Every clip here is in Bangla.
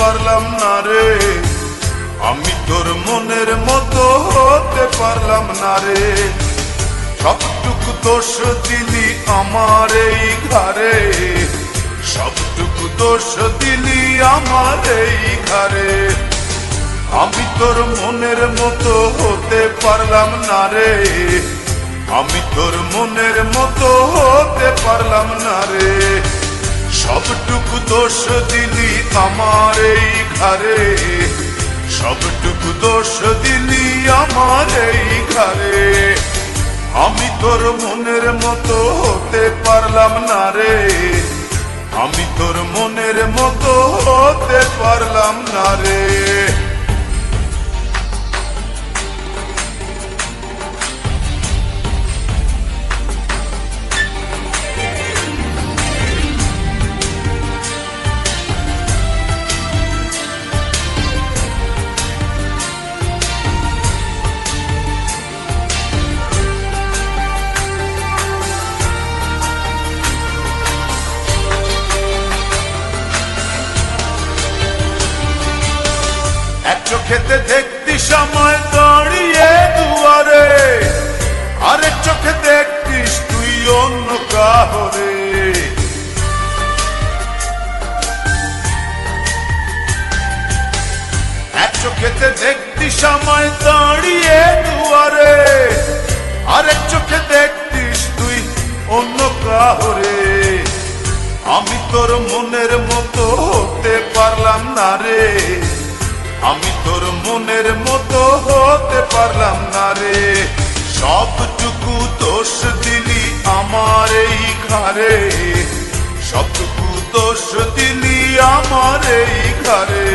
পারলাম না রে, আমি তোর মনের মতো হতে পারলাম না রে। সবটুকু দোষ দিলি আমার এই ঘরে, সবটুকু দোষ দিলি আমার এই ঘরে। আমি তোর মনের মতো হতে পারলাম না রে, আমি তোর মনের মতো হতে পারলাম না রে। সবটুকু দোষ দিলি আমার এই ঘরে, সবটুকু দোষ দিলি আমার এই ঘরে। আমি তোর মনের মতো হতে পারলাম না রে, আমি তোর মনের মতো হতে পারলাম না রে। চোখেতে দেখতি সময় দাঁড়িয়ে দুয়ারে, আরেক চোখে দেখতিস তুই অন্য কাহরে। এক চোখেতে দেখতি সময় দাঁড়িয়ে দুয়ারে, আরেক চোখে দেখতিস তুই অন্য কাহরে। আমি তোর মনের মতো হতে পারলাম না রে, আমি তোর মনের মতো হতে পারলাম না রে। সবটুকু দোষ দিলি আমার এই ঘরে, সবটুকু দোষ দিলি আমার এই ঘরে।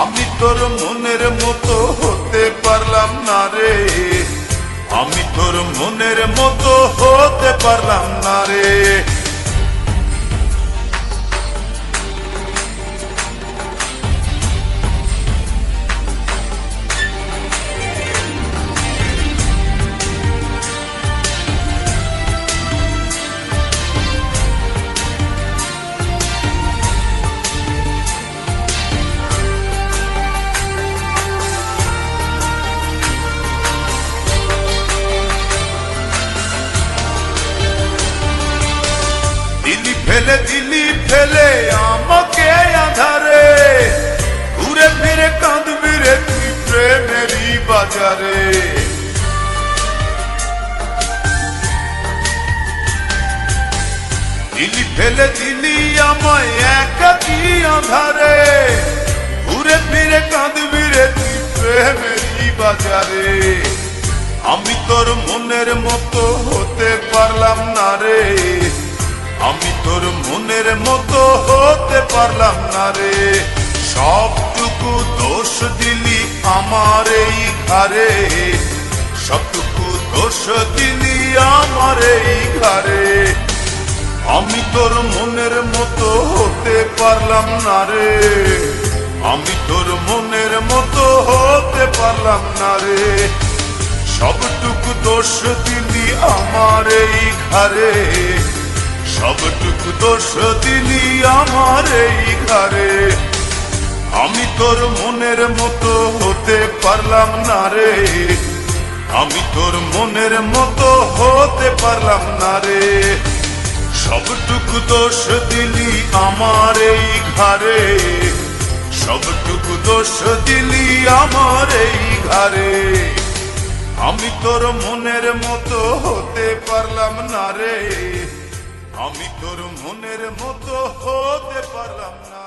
আমি তোর মনের মতো হতে পারলাম না রে, আমি তোর মনের মতো হতে পারলাম না রে। ফেলে দিলি ফেলে আমাকে আধারে, ঘুরে ফিরে কাঁদবি রে তুই প্রেমেরই বাজারে। দিলি ফেলে দিলি আমায় একাকী আধারে, ঘুরে ফিরে কাঁদবি রে তুই প্রেমেরই বাজারে। আমি তোর মনের মতো হতে পারলাম না রে, আমি তোর মনের মতো হতে পারলাম না রে। সবটুকু দোষ দিলি আমার এই ঘরে, সবটুকু দোষ দিলি আমার এই ঘরে। আমি তোর মনের মতো হতে পারলাম না রে, আমি তোর মনের মতো হতে পারলাম না রে। সবটুকু দোষ দিলি আমার এই ঘরে, সবটুকু দোষ দিলি আমার এই ঘরে। আমি তোর মনের মতো হতে পারলাম না রে, আমি তোর মনের মতো হতে পারলাম না রে। সবটুকু দোষ দিলি আমার এই ঘরে, সবটুকু দোষ দিলি আমার এই ঘরে। আমি তোর মনের মতো হতে পারলাম না রে, আমি তোর মনের মতো হতে পারলাম না।